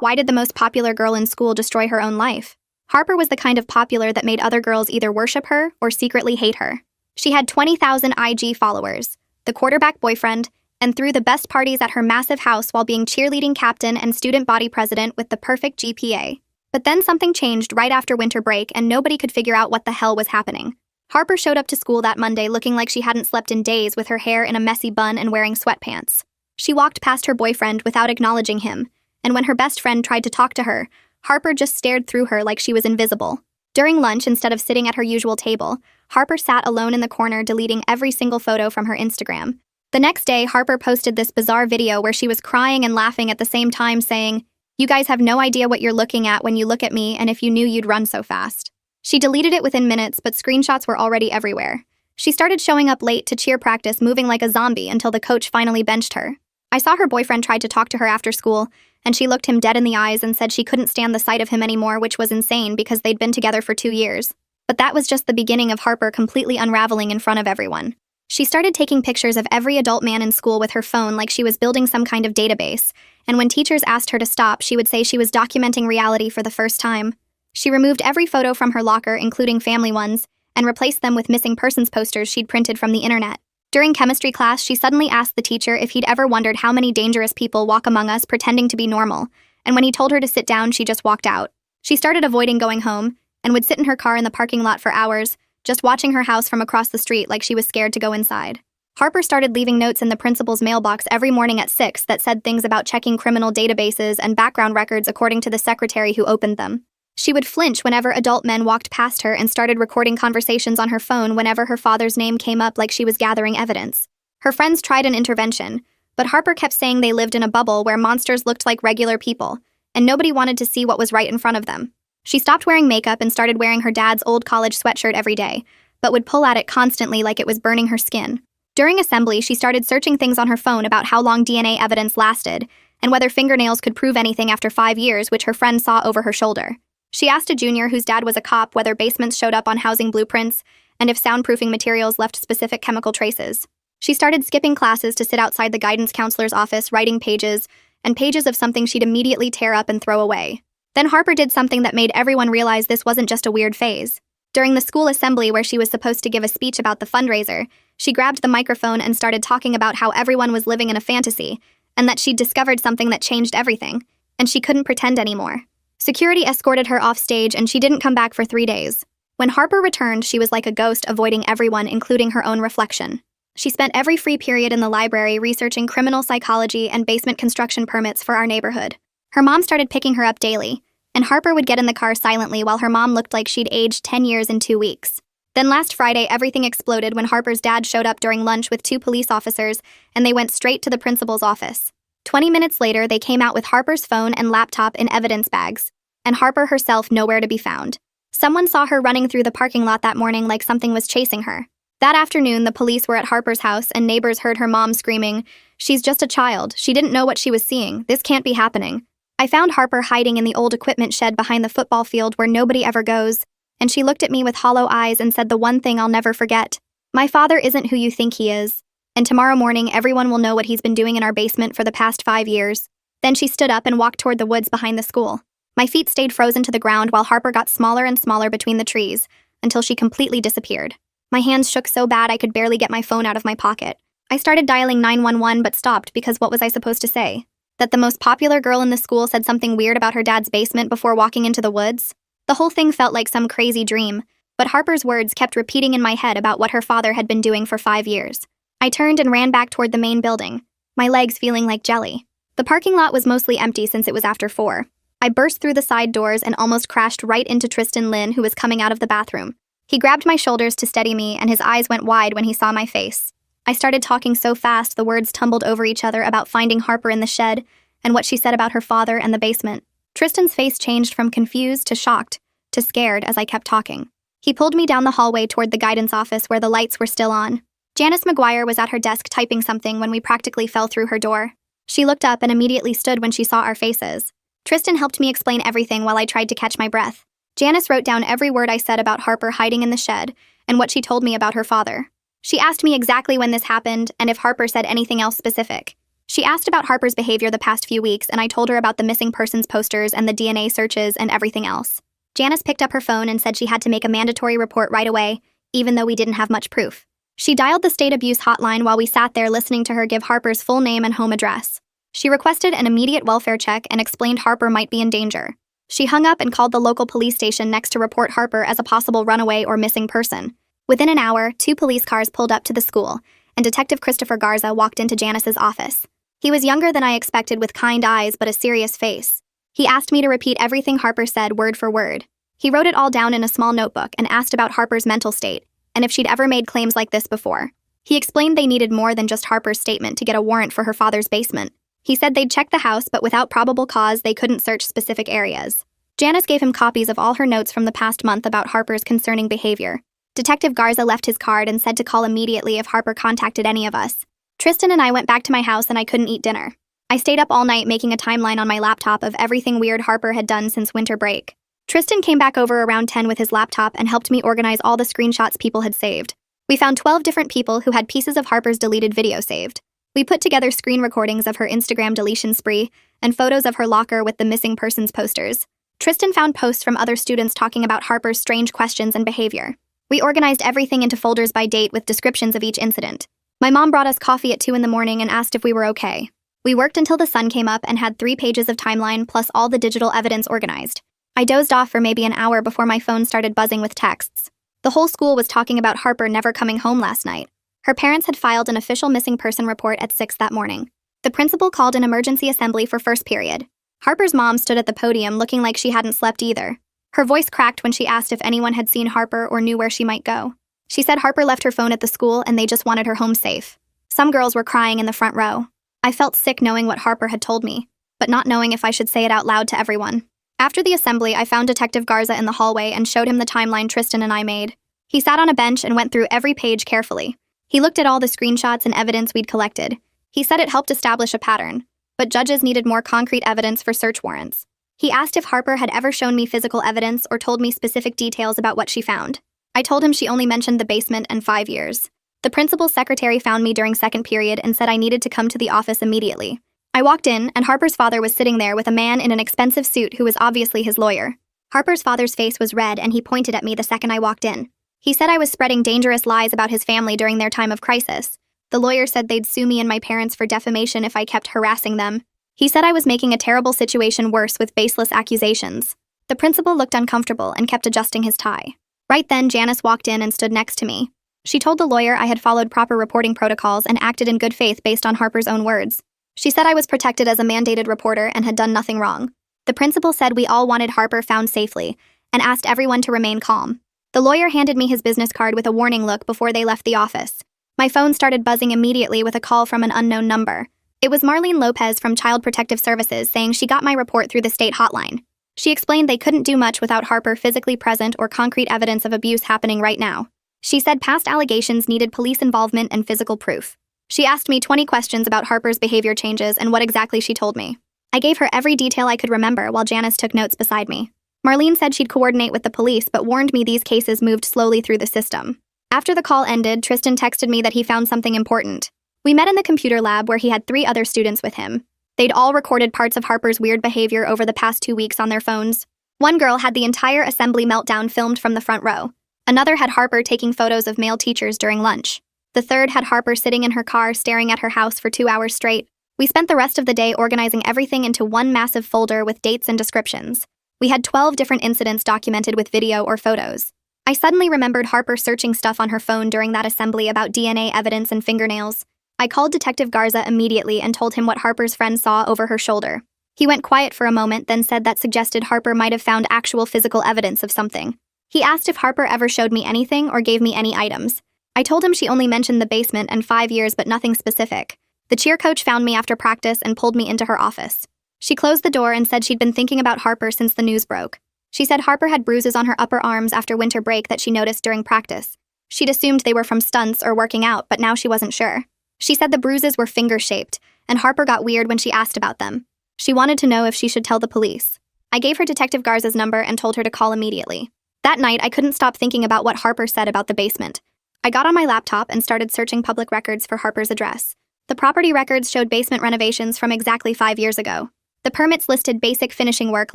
Why did the most popular girl in school destroy her own life? Harper was the kind of popular that made other girls either worship her or secretly hate her. She had 20,000 IG followers, the quarterback boyfriend, and threw the best parties at her massive house while being cheerleading captain and student body president with the perfect GPA. But then something changed right after winter break and nobody could figure out what the hell was happening. Harper showed up to school that Monday looking like she hadn't slept in days with her hair in a messy bun and wearing sweatpants. She walked past her boyfriend without acknowledging him, and when her best friend tried to talk to her, Harper just stared through her like she was invisible. During lunch, instead of sitting at her usual table, Harper sat alone in the corner deleting every single photo from her Instagram. The next day, Harper posted this bizarre video where she was crying and laughing at the same time saying, "You guys have no idea what you're looking at when you look at me, and if you knew you'd run so fast." She deleted it within minutes, but screenshots were already everywhere. She started showing up late to cheer practice, moving like a zombie until the coach finally benched her. I saw her boyfriend tried to talk to her after school, and she looked him dead in the eyes and said she couldn't stand the sight of him anymore, which was insane because they'd been together for 2 years. But that was just the beginning of Harper completely unraveling in front of everyone. She started taking pictures of every adult man in school with her phone like she was building some kind of database, and when teachers asked her to stop, she would say she was documenting reality for the first time. She removed every photo from her locker, including family ones, and replaced them with missing persons posters she'd printed from the internet. During chemistry class, she suddenly asked the teacher if he'd ever wondered how many dangerous people walk among us pretending to be normal, and when he told her to sit down, she just walked out. She started avoiding going home, and would sit in her car in the parking lot for hours, just watching her house from across the street like she was scared to go inside. Harper started leaving notes in the principal's mailbox every morning at 6 that said things about checking criminal databases and background records according to the secretary who opened them. She would flinch whenever adult men walked past her and started recording conversations on her phone whenever her father's name came up like she was gathering evidence. Her friends tried an intervention, but Harper kept saying they lived in a bubble where monsters looked like regular people, and nobody wanted to see what was right in front of them. She stopped wearing makeup and started wearing her dad's old college sweatshirt every day, but would pull at it constantly like it was burning her skin. During assembly, she started searching things on her phone about how long DNA evidence lasted, and whether fingernails could prove anything after 5 years, which her friend saw over her shoulder. She asked a junior whose dad was a cop whether basements showed up on housing blueprints and if soundproofing materials left specific chemical traces. She started skipping classes to sit outside the guidance counselor's office writing pages and pages of something she'd immediately tear up and throw away. Then Harper did something that made everyone realize this wasn't just a weird phase. During the school assembly where she was supposed to give a speech about the fundraiser, she grabbed the microphone and started talking about how everyone was living in a fantasy and that she'd discovered something that changed everything, and she couldn't pretend anymore. Security escorted her off stage and she didn't come back for 3 days. When Harper returned, she was like a ghost, avoiding everyone, including her own reflection. She spent every free period in the library researching criminal psychology and basement construction permits for our neighborhood. Her mom started picking her up daily, and Harper would get in the car silently while her mom looked like she'd aged 10 years in 2 weeks. Then last Friday, everything exploded when Harper's dad showed up during lunch with 2 police officers, and they went straight to the principal's office. 20 minutes later, they came out with Harper's phone and laptop in evidence bags, and Harper herself nowhere to be found. Someone saw her running through the parking lot that morning like something was chasing her. That afternoon, the police were at Harper's house, and neighbors heard her mom screaming, "She's just a child. She didn't know what she was seeing. This can't be happening." I found Harper hiding in the old equipment shed behind the football field where nobody ever goes, and she looked at me with hollow eyes and said the one thing I'll never forget. "My father isn't who you think he is, and tomorrow morning everyone will know what he's been doing in our basement for the past 5 years." Then she stood up and walked toward the woods behind the school. My feet stayed frozen to the ground while Harper got smaller and smaller between the trees, until she completely disappeared. My hands shook so bad I could barely get my phone out of my pocket. I started dialing 911 but stopped because what was I supposed to say? That the most popular girl in the school said something weird about her dad's basement before walking into the woods? The whole thing felt like some crazy dream, but Harper's words kept repeating in my head about what her father had been doing for 5 years. I turned and ran back toward the main building, my legs feeling like jelly. The parking lot was mostly empty since it was after 4. I burst through the side doors and almost crashed right into Tristan Lin, who was coming out of the bathroom. He grabbed my shoulders to steady me, and his eyes went wide when he saw my face. I started talking so fast the words tumbled over each other about finding Harper in the shed and what she said about her father and the basement. Tristan's face changed from confused to shocked to scared as I kept talking. He pulled me down the hallway toward the guidance office where the lights were still on. Janice McGuire was at her desk typing something when we practically fell through her door. She looked up and immediately stood when she saw our faces. Tristan helped me explain everything while I tried to catch my breath. Janice wrote down every word I said about Harper hiding in the shed and what she told me about her father. She asked me exactly when this happened and if Harper said anything else specific. She asked about Harper's behavior the past few weeks, and I told her about the missing persons posters and the DNA searches and everything else. Janice picked up her phone and said she had to make a mandatory report right away, even though we didn't have much proof. She dialed the state abuse hotline while we sat there listening to her give Harper's full name and home address. She requested an immediate welfare check and explained Harper might be in danger. She hung up and called the local police station next to report Harper as a possible runaway or missing person. Within an hour, 2 police cars pulled up to the school, and Detective Christopher Garza walked into Janice's office. He was younger than I expected, with kind eyes but a serious face. He asked me to repeat everything Harper said word for word. He wrote it all down in a small notebook and asked about Harper's mental state, and if she'd ever made claims like this before. He explained they needed more than just Harper's statement to get a warrant for her father's basement. He said they'd check the house, but without probable cause, they couldn't search specific areas. Janice gave him copies of all her notes from the past month about Harper's concerning behavior. Detective Garza left his card and said to call immediately if Harper contacted any of us. Tristan and I went back to my house and I couldn't eat dinner. I stayed up all night making a timeline on my laptop of everything weird Harper had done since winter break. Tristan came back over around 10 with his laptop and helped me organize all the screenshots people had saved. We found 12 different people who had pieces of Harper's deleted video saved. We put together screen recordings of her Instagram deletion spree and photos of her locker with the missing persons posters. Tristan found posts from other students talking about Harper's strange questions and behavior. We organized everything into folders by date with descriptions of each incident. My mom brought us coffee at 2 in the morning and asked if we were okay. We worked until the sun came up and had 3 pages of timeline plus all the digital evidence organized. I dozed off for maybe an hour before my phone started buzzing with texts. The whole school was talking about Harper never coming home last night. Her parents had filed an official missing person report at 6 that morning. The principal called an emergency assembly for first period. Harper's mom stood at the podium looking like she hadn't slept either. Her voice cracked when she asked if anyone had seen Harper or knew where she might go. She said Harper left her phone at the school and they just wanted her home safe. Some girls were crying in the front row. I felt sick knowing what Harper had told me, but not knowing if I should say it out loud to everyone. After the assembly, I found Detective Garza in the hallway and showed him the timeline Tristan and I made. He sat on a bench and went through every page carefully. He looked at all the screenshots and evidence we'd collected. He said it helped establish a pattern, but judges needed more concrete evidence for search warrants. He asked if Harper had ever shown me physical evidence or told me specific details about what she found. I told him she only mentioned the basement and 5 years. The principal's secretary found me during second period and said I needed to come to the office immediately. I walked in, and Harper's father was sitting there with a man in an expensive suit who was obviously his lawyer. Harper's father's face was red, and he pointed at me the second I walked in. He said I was spreading dangerous lies about his family during their time of crisis. The lawyer said they'd sue me and my parents for defamation if I kept harassing them. He said I was making a terrible situation worse with baseless accusations. The principal looked uncomfortable and kept adjusting his tie. Right then, Janice walked in and stood next to me. She told the lawyer I had followed proper reporting protocols and acted in good faith based on Harper's own words. She said I was protected as a mandated reporter and had done nothing wrong. The principal said we all wanted Harper found safely and asked everyone to remain calm. The lawyer handed me his business card with a warning look before they left the office. My phone started buzzing immediately with a call from an unknown number. It was Marlene Lopez from Child Protective Services saying she got my report through the state hotline. She explained they couldn't do much without Harper physically present or concrete evidence of abuse happening right now. She said past allegations needed police involvement and physical proof. She asked me 20 questions about Harper's behavior changes and what exactly she told me. I gave her every detail I could remember while Janice took notes beside me. Marlene said she'd coordinate with the police but warned me these cases moved slowly through the system. After the call ended, Tristan texted me that he found something important. We met in the computer lab where he had 3 other students with him. They'd all recorded parts of Harper's weird behavior over the past 2 weeks on their phones. One girl had the entire assembly meltdown filmed from the front row. Another had Harper taking photos of male teachers during lunch. The third had Harper sitting in her car staring at her house for 2 hours straight. We spent the rest of the day organizing everything into one massive folder with dates and descriptions. We had 12 different incidents documented with video or photos. I suddenly remembered Harper searching stuff on her phone during that assembly about DNA evidence and fingernails. I called Detective Garza immediately and told him what Harper's friend saw over her shoulder. He went quiet for a moment, then said that suggested Harper might have found actual physical evidence of something. He asked if Harper ever showed me anything or gave me any items. I told him she only mentioned the basement and 5 years but nothing specific. The cheer coach found me after practice and pulled me into her office. She closed the door and said she'd been thinking about Harper since the news broke. She said Harper had bruises on her upper arms after winter break that she noticed during practice. She'd assumed they were from stunts or working out, but now she wasn't sure. She said the bruises were finger-shaped, and Harper got weird when she asked about them. She wanted to know if she should tell the police. I gave her Detective Garza's number and told her to call immediately. That night, I couldn't stop thinking about what Harper said about the basement. I got on my laptop and started searching public records for Harper's address. The property records showed basement renovations from exactly 5 years ago. The permits listed basic finishing work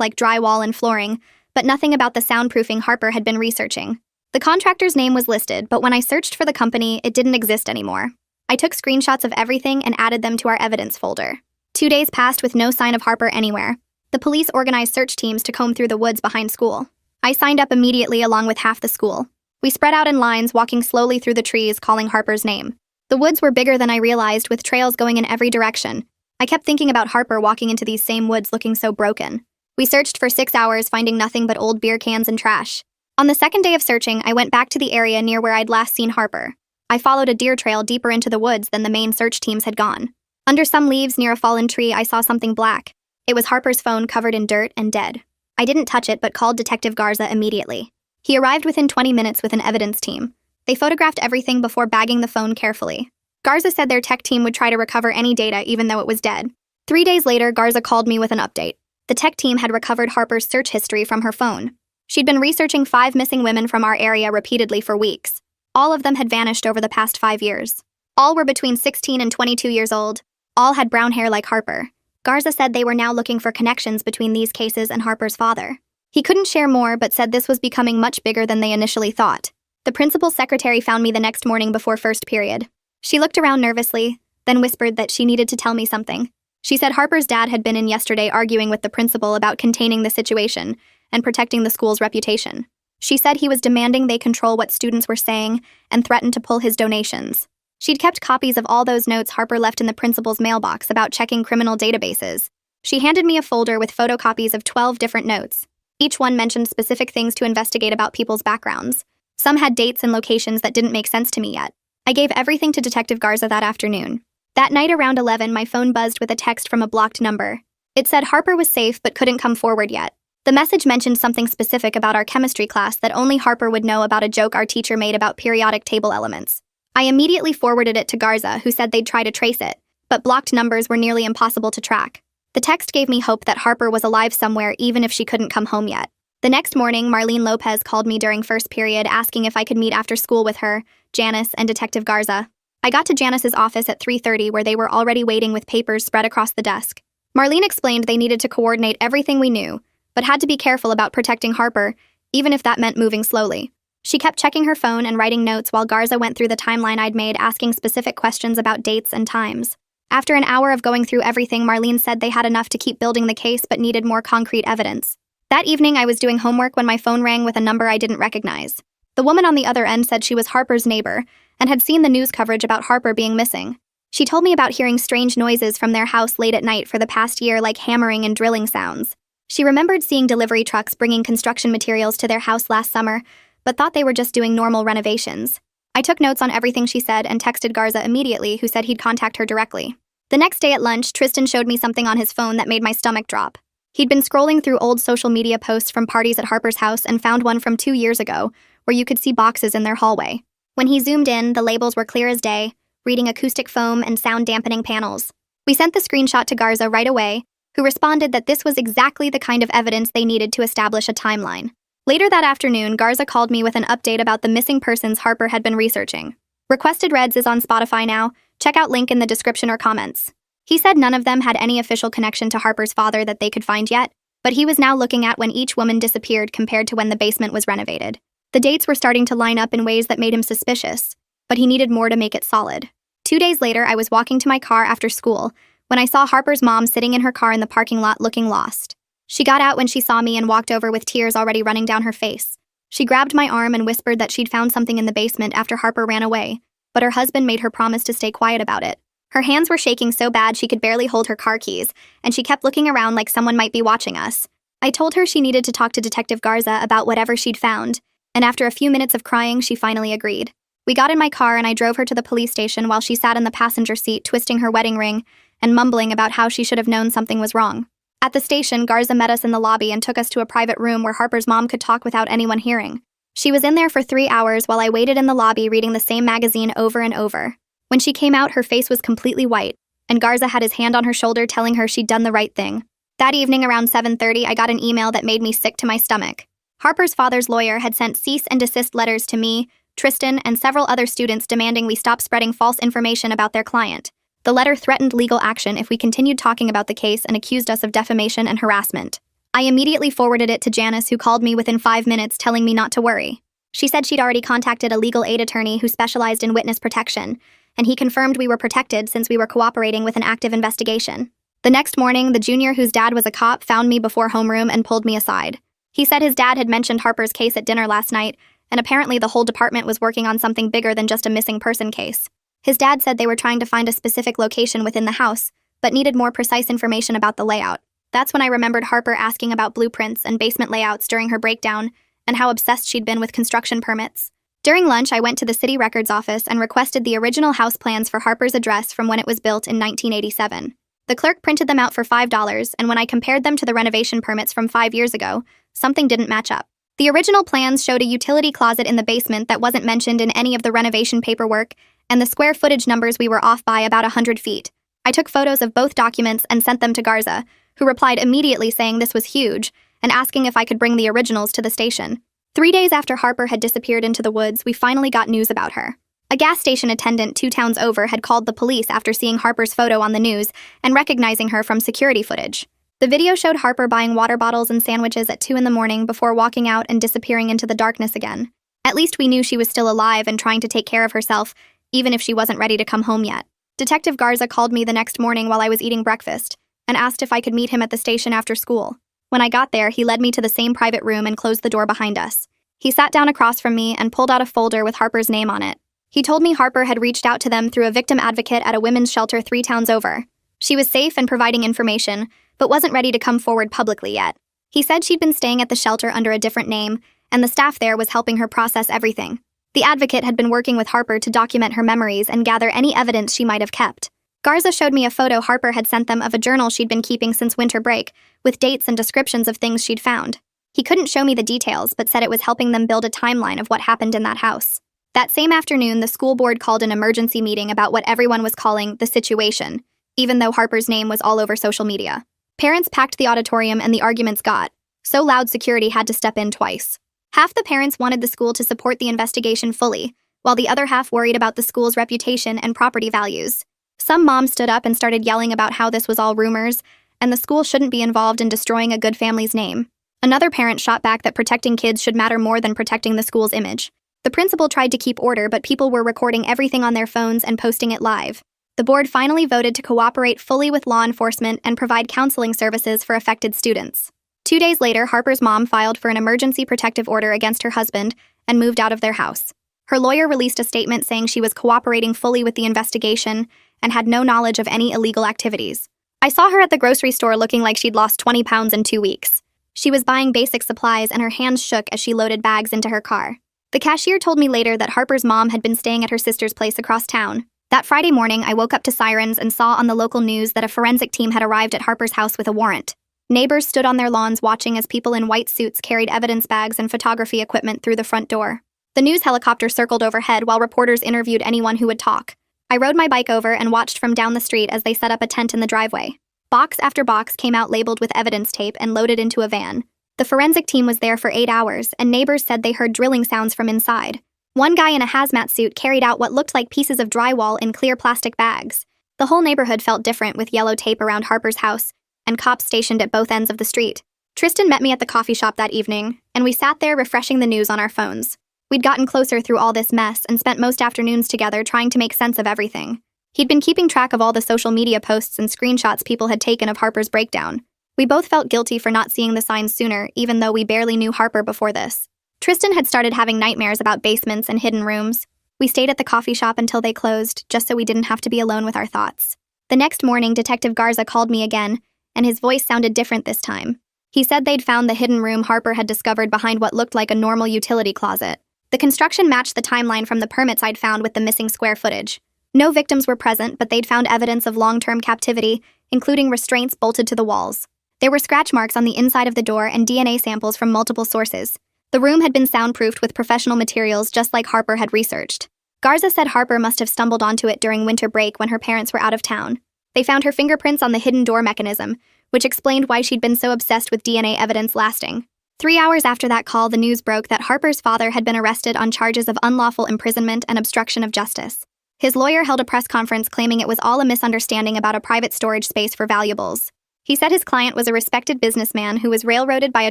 like drywall and flooring, but nothing about the soundproofing Harper had been researching. The contractor's name was listed, but when I searched for the company, it didn't exist anymore. I took screenshots of everything and added them to our evidence folder. 2 days passed with no sign of Harper anywhere. The police organized search teams to comb through the woods behind school. I signed up immediately along with half the school. We spread out in lines, walking slowly through the trees, calling Harper's name. The woods were bigger than I realized, with trails going in every direction. I kept thinking about Harper walking into these same woods looking so broken. We searched for 6 hours, finding nothing but old beer cans and trash. On the second day of searching, I went back to the area near where I'd last seen Harper. I followed a deer trail deeper into the woods than the main search teams had gone. Under some leaves near a fallen tree, I saw something black. It was Harper's phone, covered in dirt and dead. I didn't touch it, but called Detective Garza immediately. He arrived within 20 minutes with an evidence team. They photographed everything before bagging the phone carefully. Garza said their tech team would try to recover any data even though it was dead. 3 days later, Garza called me with an update. The tech team had recovered Harper's search history from her phone. She'd been researching 5 missing women from our area repeatedly for weeks. All of them had vanished over the past 5 years. All were between 16 and 22 years old. All had brown hair like Harper. Garza said they were now looking for connections between these cases and Harper's father. He couldn't share more, but said this was becoming much bigger than they initially thought. The principal's secretary found me the next morning before first period. She looked around nervously, then whispered that she needed to tell me something. She said Harper's dad had been in yesterday arguing with the principal about containing the situation and protecting the school's reputation. She said he was demanding they control what students were saying and threatened to pull his donations. She'd kept copies of all those notes Harper left in the principal's mailbox about checking criminal databases. She handed me a folder with photocopies of 12 different notes. Each one mentioned specific things to investigate about people's backgrounds. Some had dates and locations that didn't make sense to me yet. I gave everything to Detective Garza that afternoon. That night around 11, my phone buzzed with a text from a blocked number. It said Harper was safe but couldn't come forward yet. The message mentioned something specific about our chemistry class that only Harper would know about, a joke our teacher made about periodic table elements. I immediately forwarded it to Garza, who said they'd try to trace it, but blocked numbers were nearly impossible to track. The text gave me hope that Harper was alive somewhere even if she couldn't come home yet. The next morning, Marlene Lopez called me during first period asking if I could meet after school with her, Janice, and Detective Garza. I got to Janice's office at 3:30, where they were already waiting with papers spread across the desk. Marlene explained they needed to coordinate everything we knew, but had to be careful about protecting Harper, even if that meant moving slowly. She kept checking her phone and writing notes while Garza went through the timeline I'd made, asking specific questions about dates and times. After an hour of going through everything, Marlene said they had enough to keep building the case but needed more concrete evidence. That evening, I was doing homework when my phone rang with a number I didn't recognize. The woman on the other end said she was Harper's neighbor and had seen the news coverage about Harper being missing. She told me about hearing strange noises from their house late at night for the past year, like hammering and drilling sounds. She remembered seeing delivery trucks bringing construction materials to their house last summer, but thought they were just doing normal renovations. I took notes on everything she said and texted Garza immediately, who said he'd contact her directly. The next day at lunch, Tristan showed me something on his phone that made my stomach drop. He'd been scrolling through old social media posts from parties at Harper's house and found one from 2 years ago, where you could see boxes in their hallway. When he zoomed in, the labels were clear as day, reading acoustic foam and sound-dampening panels. We sent the screenshot to Garza right away, who responded that this was exactly the kind of evidence they needed to establish a timeline. Later that afternoon, Garza called me with an update about the missing persons Harper had been researching. Requested Reds is on Spotify now. Check out link in the description or comments. He said none of them had any official connection to Harper's father that they could find yet, but he was now looking at when each woman disappeared compared to when the basement was renovated. The dates were starting to line up in ways that made him suspicious, but he needed more to make it solid. 2 days later, I was walking to my car after school when I saw Harper's mom sitting in her car in the parking lot looking lost. She got out when she saw me and walked over with tears already running down her face. She grabbed my arm and whispered that she'd found something in the basement after Harper ran away, but her husband made her promise to stay quiet about it. Her hands were shaking so bad she could barely hold her car keys, and she kept looking around like someone might be watching us. I told her she needed to talk to Detective Garza about whatever she'd found, and after a few minutes of crying, she finally agreed. We got in my car and I drove her to the police station while she sat in the passenger seat twisting her wedding ring and mumbling about how she should have known something was wrong. At the station, Garza met us in the lobby and took us to a private room where Harper's mom could talk without anyone hearing. She was in there for 3 hours while I waited in the lobby reading the same magazine over and over. When she came out, her face was completely white, and Garza had his hand on her shoulder telling her she'd done the right thing. That evening around 7:30, I got an email that made me sick to my stomach. Harper's father's lawyer had sent cease and desist letters to me, Tristan, and several other students demanding we stop spreading false information about their client. The letter threatened legal action if we continued talking about the case and accused us of defamation and harassment. I immediately forwarded it to Janice, who called me within 5 minutes telling me not to worry. She said she'd already contacted a legal aid attorney who specialized in witness protection, and he confirmed we were protected since we were cooperating with an active investigation. The next morning, the junior whose dad was a cop found me before homeroom and pulled me aside. He said his dad had mentioned Harper's case at dinner last night, and apparently the whole department was working on something bigger than just a missing person case. His dad said they were trying to find a specific location within the house, but needed more precise information about the layout. That's when I remembered Harper asking about blueprints and basement layouts during her breakdown, and how obsessed she'd been with construction permits. During lunch, I went to the city records office and requested the original house plans for Harper's address from when it was built in 1987. The clerk printed them out for $5, and when I compared them to the renovation permits from 5 years ago, something didn't match up. The original plans showed a utility closet in the basement that wasn't mentioned in any of the renovation paperwork, and the square footage numbers we were off by about 100 feet. I took photos of both documents and sent them to Garza, who replied immediately saying this was huge, and asking if I could bring the originals to the station. 3 days after Harper had disappeared into the woods, we finally got news about her. A gas station attendant 2 towns over had called the police after seeing Harper's photo on the news and recognizing her from security footage. The video showed Harper buying water bottles and sandwiches at 2 in the morning before walking out and disappearing into the darkness again. At least we knew she was still alive and trying to take care of herself, even if she wasn't ready to come home yet. Detective Garza called me the next morning while I was eating breakfast and asked if I could meet him at the station after school. When I got there, he led me to the same private room and closed the door behind us. He sat down across from me and pulled out a folder with Harper's name on it. He told me Harper had reached out to them through a victim advocate at a women's shelter 3 towns over. She was safe and providing information, but wasn't ready to come forward publicly yet. He said she'd been staying at the shelter under a different name, and the staff there was helping her process everything. The advocate had been working with Harper to document her memories and gather any evidence she might have kept. Garza showed me a photo Harper had sent them of a journal she'd been keeping since winter break, with dates and descriptions of things she'd found. He couldn't show me the details, but said it was helping them build a timeline of what happened in that house. That same afternoon, the school board called an emergency meeting about what everyone was calling the situation, even though Harper's name was all over social media. Parents packed the auditorium and the arguments got so loud security had to step in twice. Half the parents wanted the school to support the investigation fully, while the other half worried about the school's reputation and property values. Some moms stood up and started yelling about how this was all rumors, and the school shouldn't be involved in destroying a good family's name. Another parent shot back that protecting kids should matter more than protecting the school's image. The principal tried to keep order, but people were recording everything on their phones and posting it live. The board finally voted to cooperate fully with law enforcement and provide counseling services for affected students. 2 days later, Harper's mom filed for an emergency protective order against her husband and moved out of their house. Her lawyer released a statement saying she was cooperating fully with the investigation and had no knowledge of any illegal activities. I saw her at the grocery store looking like she'd lost 20 pounds in 2 weeks. She was buying basic supplies and her hands shook as she loaded bags into her car. The cashier told me later that Harper's mom had been staying at her sister's place across town. That Friday morning, I woke up to sirens and saw on the local news that a forensic team had arrived at Harper's house with a warrant. Neighbors stood on their lawns watching as people in white suits carried evidence bags and photography equipment through the front door. The news helicopter circled overhead while reporters interviewed anyone who would talk. I rode my bike over and watched from down the street as they set up a tent in the driveway. Box after box came out labeled with evidence tape and loaded into a van. The forensic team was there for 8 hours, and neighbors said they heard drilling sounds from inside. One guy in a hazmat suit carried out what looked like pieces of drywall in clear plastic bags. The whole neighborhood felt different with yellow tape around Harper's house and cops stationed at both ends of the street. Tristan met me at the coffee shop that evening, and we sat there refreshing the news on our phones. We'd gotten closer through all this mess and spent most afternoons together trying to make sense of everything. He'd been keeping track of all the social media posts and screenshots people had taken of Harper's breakdown. We both felt guilty for not seeing the signs sooner, even though we barely knew Harper before this. Tristan had started having nightmares about basements and hidden rooms. We stayed at the coffee shop until they closed, just so we didn't have to be alone with our thoughts. The next morning, Detective Garza called me again, and his voice sounded different this time. He said they'd found the hidden room Harper had discovered behind what looked like a normal utility closet. The construction matched the timeline from the permits I'd found with the missing square footage. No victims were present, but they'd found evidence of long-term captivity, including restraints bolted to the walls. There were scratch marks on the inside of the door and DNA samples from multiple sources. The room had been soundproofed with professional materials just like Harper had researched. Garza said Harper must have stumbled onto it during winter break when her parents were out of town. They found her fingerprints on the hidden door mechanism, which explained why she'd been so obsessed with DNA evidence lasting. 3 hours after that call, the news broke that Harper's father had been arrested on charges of unlawful imprisonment and obstruction of justice. His lawyer held a press conference claiming it was all a misunderstanding about a private storage space for valuables. He said his client was a respected businessman who was railroaded by a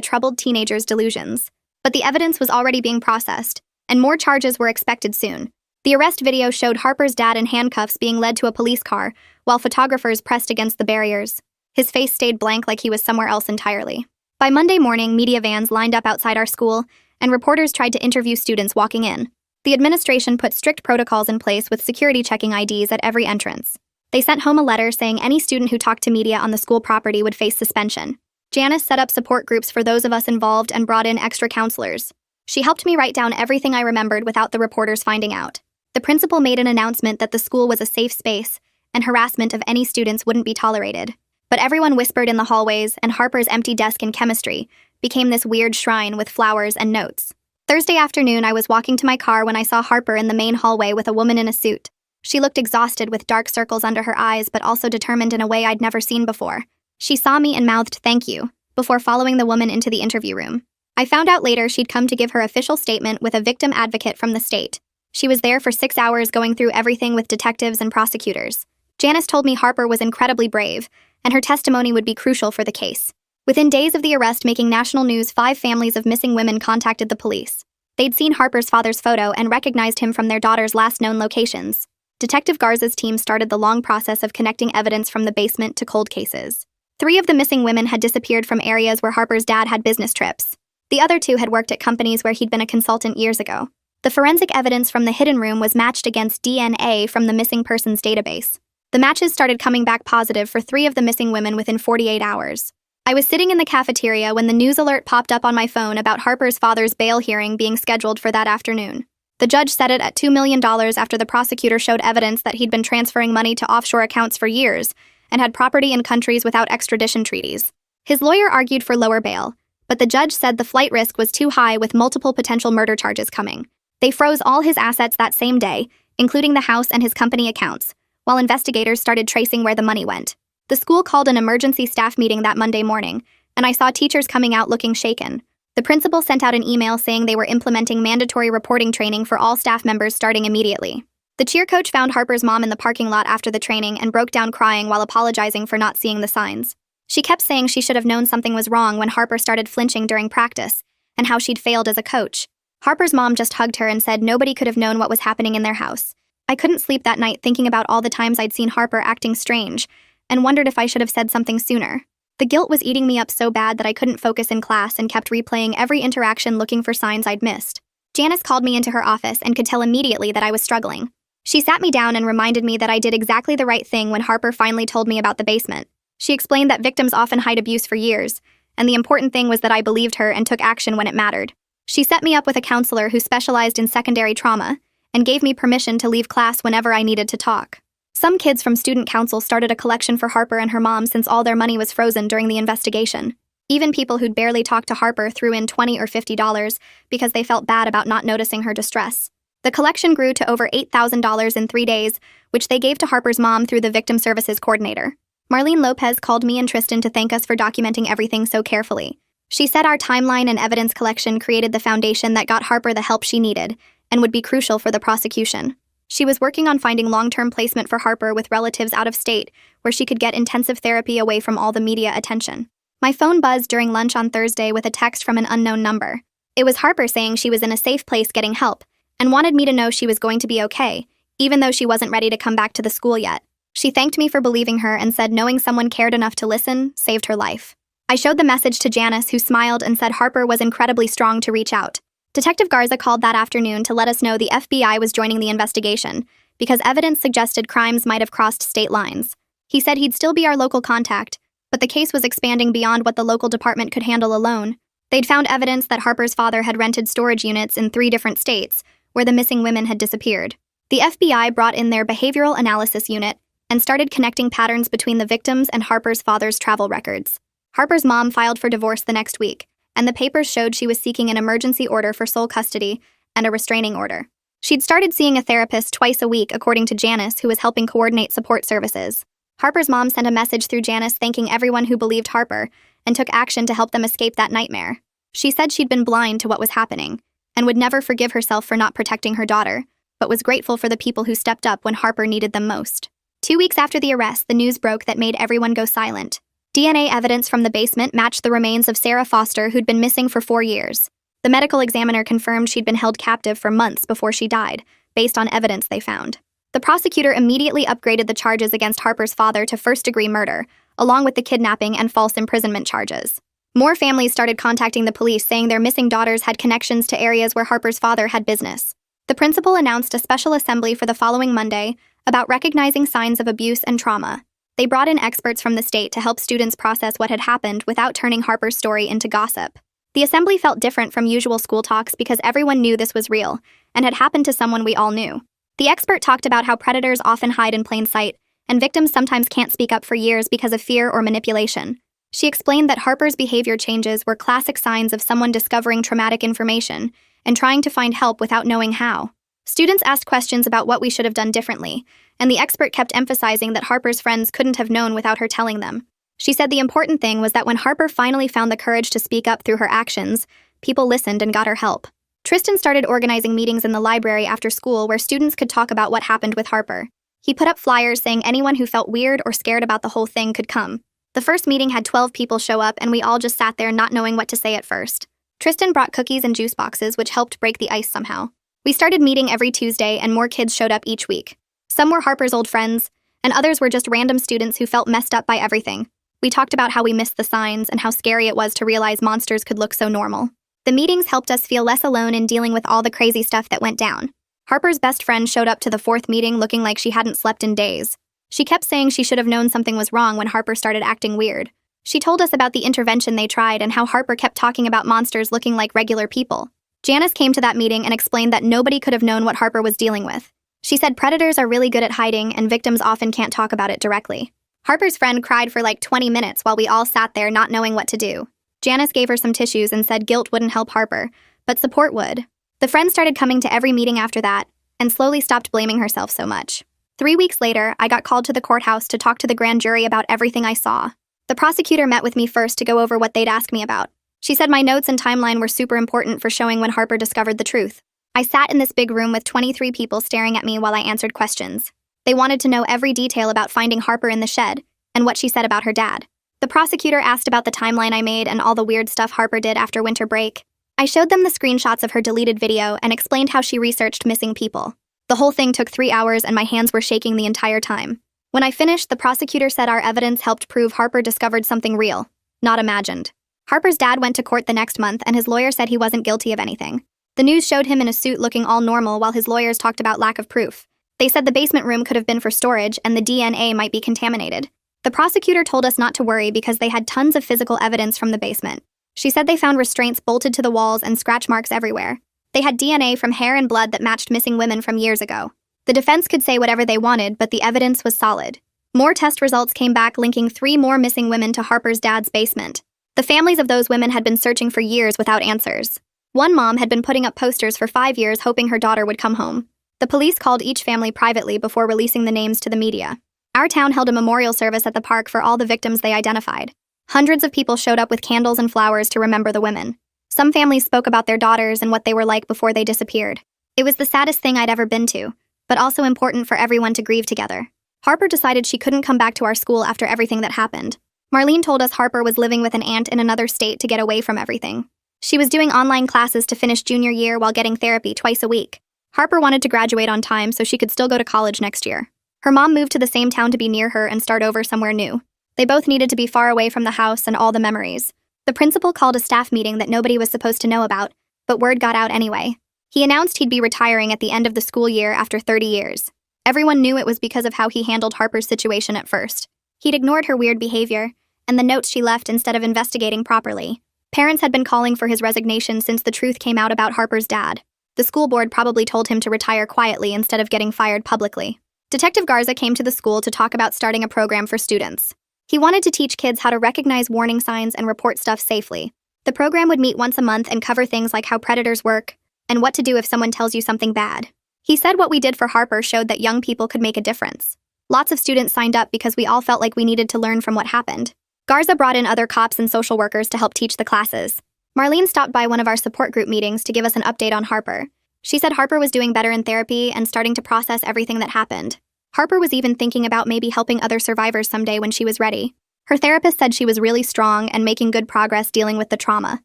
troubled teenager's delusions. But the evidence was already being processed, and more charges were expected soon. The arrest video showed Harper's dad in handcuffs being led to a police car, while photographers pressed against the barriers. His face stayed blank like he was somewhere else entirely. By Monday morning, media vans lined up outside our school, and reporters tried to interview students walking in. The administration put strict protocols in place with security checking IDs at every entrance. They sent home a letter saying any student who talked to media on the school property would face suspension. Janice set up support groups for those of us involved and brought in extra counselors. She helped me write down everything I remembered without the reporters finding out. The principal made an announcement that the school was a safe space, and harassment of any students wouldn't be tolerated. But everyone whispered in the hallways, and Harper's empty desk in chemistry became this weird shrine with flowers and notes. Thursday afternoon, I was walking to my car when I saw Harper in the main hallway with a woman in a suit. She looked exhausted with dark circles under her eyes, but also determined in a way I'd never seen before. She saw me and mouthed "thank you" before following the woman into the interview room. I found out later she'd come to give her official statement with a victim advocate from the state. She was there for 6 hours going through everything with detectives and prosecutors. Janice told me Harper was incredibly brave, and her testimony would be crucial for the case. Within days of the arrest making national news, 5 families of missing women contacted the police. They'd seen Harper's father's photo and recognized him from their daughter's last known locations. Detective Garza's team started the long process of connecting evidence from the basement to cold cases. 3 of the missing women had disappeared from areas where Harper's dad had business trips. The other 2 had worked at companies where he'd been a consultant years ago. The forensic evidence from the hidden room was matched against DNA from the missing persons database. The matches started coming back positive for 3 of the missing women within 48 hours. I was sitting in the cafeteria when the news alert popped up on my phone about Harper's father's bail hearing being scheduled for that afternoon. The judge set it at $2 million after the prosecutor showed evidence that he'd been transferring money to offshore accounts for years and had property in countries without extradition treaties. His lawyer argued for lower bail, but the judge said the flight risk was too high with multiple potential murder charges coming. They froze all his assets that same day, including the house and his company accounts, while investigators started tracing where the money went. The school called an emergency staff meeting that Monday morning, and I saw teachers coming out looking shaken. The principal sent out an email saying they were implementing mandatory reporting training for all staff members starting immediately. The cheer coach found Harper's mom in the parking lot after the training and broke down crying while apologizing for not seeing the signs. She kept saying she should have known something was wrong when Harper started flinching during practice, and how she'd failed as a coach. Harper's mom just hugged her and said nobody could have known what was happening in their house. I couldn't sleep that night thinking about all the times I'd seen Harper acting strange, and wondered if I should have said something sooner. The guilt was eating me up so bad that I couldn't focus in class and kept replaying every interaction looking for signs I'd missed. Janice called me into her office and could tell immediately that I was struggling. She sat me down and reminded me that I did exactly the right thing when Harper finally told me about the basement. She explained that victims often hide abuse for years, and the important thing was that I believed her and took action when it mattered. She set me up with a counselor who specialized in secondary trauma and gave me permission to leave class whenever I needed to talk. Some kids from student council started a collection for Harper and her mom since all their money was frozen during the investigation. Even people who'd barely talked to Harper threw in $20 or $50 because they felt bad about not noticing her distress. The collection grew to over $8,000 in 3 days, which they gave to Harper's mom through the Victim Services Coordinator. Marlene Lopez called me and Tristan to thank us for documenting everything so carefully. She said our timeline and evidence collection created the foundation that got Harper the help she needed and would be crucial for the prosecution. She was working on finding long-term placement for Harper with relatives out of state, where she could get intensive therapy away from all the media attention. My phone buzzed during lunch on Thursday with a text from an unknown number. It was Harper saying she was in a safe place getting help, and wanted me to know she was going to be okay, even though she wasn't ready to come back to the school yet. She thanked me for believing her and said knowing someone cared enough to listen saved her life. I showed the message to Janice, who smiled and said Harper was incredibly strong to reach out. Detective Garza called that afternoon to let us know the FBI was joining the investigation because evidence suggested crimes might have crossed state lines. He said he'd still be our local contact, but the case was expanding beyond what the local department could handle alone. They'd found evidence that Harper's father had rented storage units in 3 different states where the missing women had disappeared. The FBI brought in their behavioral analysis unit and started connecting patterns between the victims and Harper's father's travel records. Harper's mom filed for divorce the next week, and the papers showed she was seeking an emergency order for sole custody and a restraining order. She'd started seeing a therapist twice a week, according to Janice, who was helping coordinate support services. Harper's mom sent a message through Janice thanking everyone who believed Harper and took action to help them escape that nightmare. She said she'd been blind to what was happening and would never forgive herself for not protecting her daughter, but was grateful for the people who stepped up when Harper needed them most. 2 weeks after the arrest, the news broke that made everyone go silent. DNA evidence from the basement matched the remains of Sarah Foster, who'd been missing for 4 years. The medical examiner confirmed she'd been held captive for months before she died, based on evidence they found. The prosecutor immediately upgraded the charges against Harper's father to first-degree murder, along with the kidnapping and false imprisonment charges. More families started contacting the police saying their missing daughters had connections to areas where Harper's father had business. The principal announced a special assembly for the following Monday about recognizing signs of abuse and trauma. They brought in experts from the state to help students process what had happened without turning Harper's story into gossip. The assembly felt different from usual school talks because everyone knew this was real and had happened to someone we all knew. The expert talked about how predators often hide in plain sight, and victims sometimes can't speak up for years because of fear or manipulation. She explained that Harper's behavior changes were classic signs of someone discovering traumatic information and trying to find help without knowing how. Students asked questions about what we should have done differently, and the expert kept emphasizing that Harper's friends couldn't have known without her telling them. She said the important thing was that when Harper finally found the courage to speak up through her actions, people listened and got her help. Tristan started organizing meetings in the library after school where students could talk about what happened with Harper. He put up flyers saying anyone who felt weird or scared about the whole thing could come. The first meeting had 12 people show up, and we all just sat there not knowing what to say at first. Tristan brought cookies and juice boxes, which helped break the ice somehow. We started meeting every Tuesday, and more kids showed up each week. Some were Harper's old friends, and others were just random students who felt messed up by everything. We talked about how we missed the signs and how scary it was to realize monsters could look so normal. The meetings helped us feel less alone in dealing with all the crazy stuff that went down. Harper's best friend showed up to the 4th meeting looking like she hadn't slept in days. She kept saying she should have known something was wrong when Harper started acting weird. She told us about the intervention they tried and how Harper kept talking about monsters looking like regular people. Janice came to that meeting and explained that nobody could have known what Harper was dealing with. She said predators are really good at hiding and victims often can't talk about it directly. Harper's friend cried for like 20 minutes while we all sat there not knowing what to do. Janice gave her some tissues and said guilt wouldn't help Harper, but support would. The friend started coming to every meeting after that and slowly stopped blaming herself so much. 3 weeks later, I got called to the courthouse to talk to the grand jury about everything I saw. The prosecutor met with me first to go over what they'd ask me about. She said my notes and timeline were super important for showing when Harper discovered the truth. I sat in this big room with 23 people staring at me while I answered questions. They wanted to know every detail about finding Harper in the shed and what she said about her dad. The prosecutor asked about the timeline I made and all the weird stuff Harper did after winter break. I showed them the screenshots of her deleted video and explained how she researched missing people. The whole thing took 3 hours and my hands were shaking the entire time. When I finished, the prosecutor said our evidence helped prove Harper discovered something real, not imagined. Harper's dad went to court the next month and his lawyer said he wasn't guilty of anything. The news showed him in a suit looking all normal while his lawyers talked about lack of proof. They said the basement room could have been for storage and the DNA might be contaminated. The prosecutor told us not to worry because they had tons of physical evidence from the basement. She said they found restraints bolted to the walls and scratch marks everywhere. They had DNA from hair and blood that matched missing women from years ago. The defense could say whatever they wanted, but the evidence was solid. More test results came back linking 3 more missing women to Harper's dad's basement. The families of those women had been searching for years without answers. One mom had been putting up posters for 5 years hoping her daughter would come home. The police called each family privately before releasing the names to the media. Our town held a memorial service at the park for all the victims they identified. Hundreds of people showed up with candles and flowers to remember the women. Some families spoke about their daughters and what they were like before they disappeared. It was the saddest thing I'd ever been to, but also important for everyone to grieve together. Harper decided she couldn't come back to our school after everything that happened. Marlene told us Harper was living with an aunt in another state to get away from everything. She was doing online classes to finish junior year while getting therapy twice a week. Harper wanted to graduate on time so she could still go to college next year. Her mom moved to the same town to be near her and start over somewhere new. They both needed to be far away from the house and all the memories. The principal called a staff meeting that nobody was supposed to know about, but word got out anyway. He announced he'd be retiring at the end of the school year after 30 years. Everyone knew it was because of how he handled Harper's situation at first. He'd ignored her weird behavior and the notes she left instead of investigating properly. Parents had been calling for his resignation since the truth came out about Harper's dad. The school board probably told him to retire quietly instead of getting fired publicly. Detective Garza came to the school to talk about starting a program for students. He wanted to teach kids how to recognize warning signs and report stuff safely. The program would meet once a month and cover things like how predators work and what to do if someone tells you something bad. He said what we did for Harper showed that young people could make a difference. Lots of students signed up because we all felt like we needed to learn from what happened. Garza brought in other cops and social workers to help teach the classes. Marlene stopped by one of our support group meetings to give us an update on Harper. She said Harper was doing better in therapy and starting to process everything that happened. Harper was even thinking about maybe helping other survivors someday when she was ready. Her therapist said she was really strong and making good progress dealing with the trauma.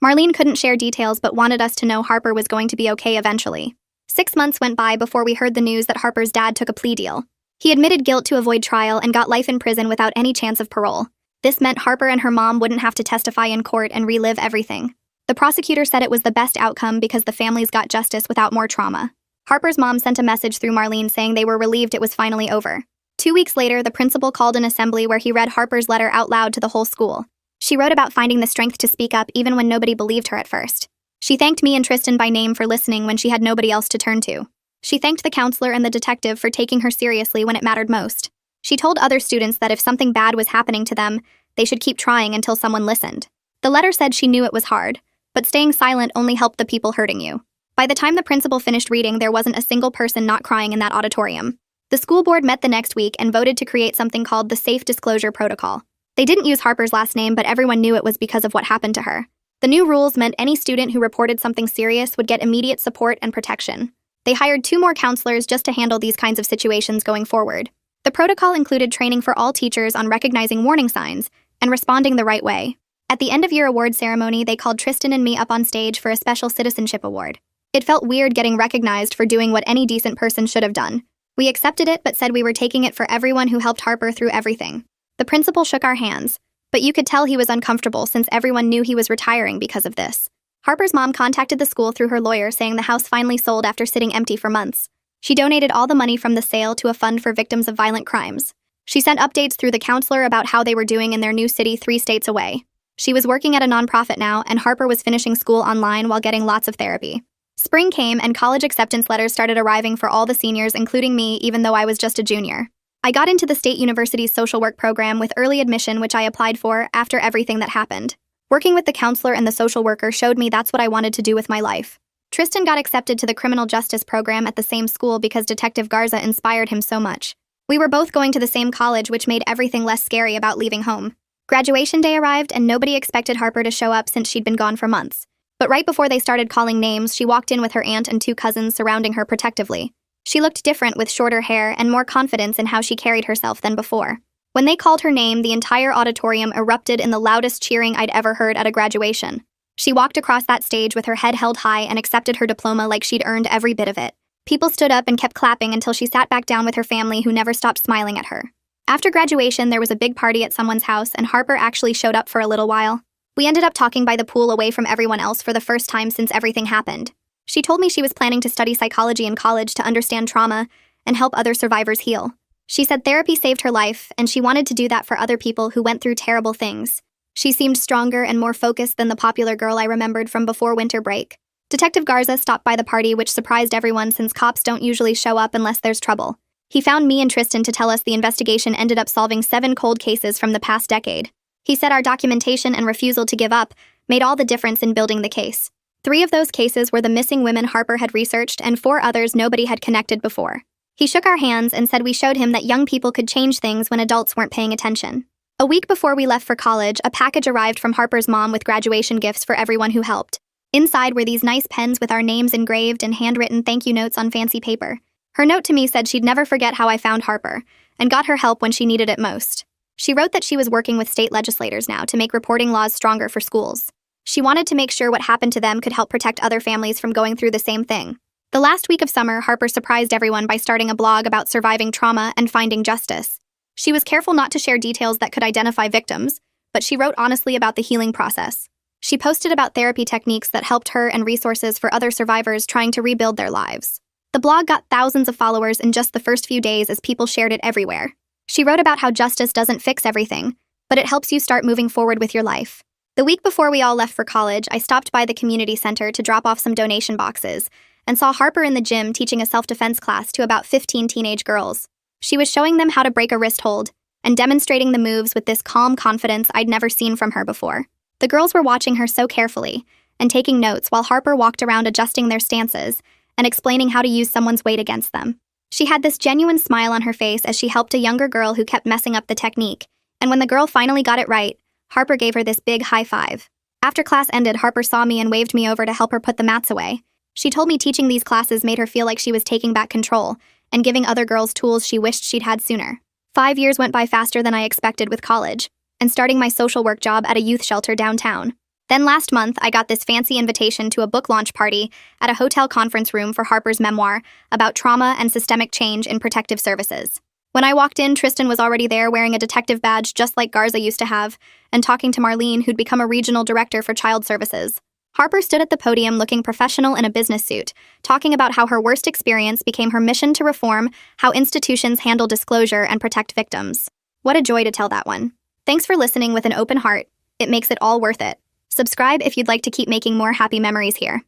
Marlene couldn't share details but wanted us to know Harper was going to be okay eventually. 6 months went by before we heard the news that Harper's dad took a plea deal. He admitted guilt to avoid trial and got life in prison without any chance of parole. This meant Harper and her mom wouldn't have to testify in court and relive everything. The prosecutor said it was the best outcome because the families got justice without more trauma. Harper's mom sent a message through Marlene saying they were relieved it was finally over. 2 weeks later, the principal called an assembly where he read Harper's letter out loud to the whole school. She wrote about finding the strength to speak up even when nobody believed her at first. She thanked me and Tristan by name for listening when she had nobody else to turn to. She thanked the counselor and the detective for taking her seriously when it mattered most. She told other students that if something bad was happening to them, they should keep trying until someone listened. The letter said she knew it was hard, but staying silent only helped the people hurting you. By the time the principal finished reading, there wasn't a single person not crying in that auditorium. The school board met the next week and voted to create something called the Safe Disclosure Protocol. They didn't use Harper's last name, but everyone knew it was because of what happened to her. The new rules meant any student who reported something serious would get immediate support and protection. They hired 2 more counselors just to handle these kinds of situations going forward. The protocol included training for all teachers on recognizing warning signs and responding the right way. At the end-of-year award ceremony, they called Tristan and me up on stage for a special citizenship award. It felt weird getting recognized for doing what any decent person should have done. We accepted it but said we were taking it for everyone who helped Harper through everything. The principal shook our hands, but you could tell he was uncomfortable since everyone knew he was retiring because of this. Harper's mom contacted the school through her lawyer saying the house finally sold after sitting empty for months. She donated all the money from the sale to a fund for victims of violent crimes. She sent updates through the counselor about how they were doing in their new city 3 states away. She was working at a nonprofit now, and Harper was finishing school online while getting lots of therapy. Spring came and college acceptance letters started arriving for all the seniors, including me, even though I was just a junior. I got into the State University's social work program with early admission, which I applied for after everything that happened. Working with the counselor and the social worker showed me that's what I wanted to do with my life. Tristan got accepted to the criminal justice program at the same school because Detective Garza inspired him so much. We were both going to the same college, which made everything less scary about leaving home. Graduation day arrived and nobody expected Harper to show up since she'd been gone for months. But right before they started calling names, she walked in with her aunt and 2 cousins surrounding her protectively. She looked different with shorter hair and more confidence in how she carried herself than before. When they called her name, the entire auditorium erupted in the loudest cheering I'd ever heard at a graduation. She walked across that stage with her head held high and accepted her diploma like she'd earned every bit of it. People stood up and kept clapping until she sat back down with her family, who never stopped smiling at her. After graduation, there was a big party at someone's house, and Harper actually showed up for a little while. We ended up talking by the pool away from everyone else for the first time since everything happened. She told me she was planning to study psychology in college to understand trauma and help other survivors heal. She said therapy saved her life, and she wanted to do that for other people who went through terrible things. She seemed stronger and more focused than the popular girl I remembered from before winter break. Detective Garza stopped by the party, which surprised everyone since cops don't usually show up unless there's trouble. He found me and Tristan to tell us the investigation ended up solving 7 cold cases from the past decade. He said our documentation and refusal to give up made all the difference in building the case. 3 of those cases were the missing women Harper had researched, and 4 others nobody had connected before. He shook our hands and said we showed him that young people could change things when adults weren't paying attention. A week before we left for college, a package arrived from Harper's mom with graduation gifts for everyone who helped. Inside were these nice pens with our names engraved and handwritten thank you notes on fancy paper. Her note to me said she'd never forget how I found Harper and got her help when she needed it most. She wrote that she was working with state legislators now to make reporting laws stronger for schools. She wanted to make sure what happened to them could help protect other families from going through the same thing. The last week of summer, Harper surprised everyone by starting a blog about surviving trauma and finding justice. She was careful not to share details that could identify victims, but she wrote honestly about the healing process. She posted about therapy techniques that helped her and resources for other survivors trying to rebuild their lives. The blog got thousands of followers in just the first few days as people shared it everywhere. She wrote about how justice doesn't fix everything, but it helps you start moving forward with your life. The week before we all left for college, I stopped by the community center to drop off some donation boxes and saw Harper in the gym teaching a self-defense class to about 15 teenage girls. She was showing them how to break a wrist hold and demonstrating the moves with this calm confidence I'd never seen from her before. The girls were watching her so carefully and taking notes while Harper walked around adjusting their stances and explaining how to use someone's weight against them. She had this genuine smile on her face as she helped a younger girl who kept messing up the technique, and when the girl finally got it right, Harper gave her this big high five. After class ended, Harper saw me and waved me over to help her put the mats away. She told me teaching these classes made her feel like she was taking back control and giving other girls tools she wished she'd had sooner. 5 years went by faster than I expected with college, and starting my social work job at a youth shelter downtown. Then last month, I got this fancy invitation to a book launch party at a hotel conference room for Harper's memoir about trauma and systemic change in protective services. When I walked in, Tristan was already there wearing a detective badge just like Garza used to have, and talking to Marlene, who'd become a regional director for child services. Harper stood at the podium looking professional in a business suit, talking about how her worst experience became her mission to reform how institutions handle disclosure and protect victims. What a joy to tell that one. Thanks for listening with an open heart. It makes it all worth it. Subscribe if you'd like to keep making more happy memories here.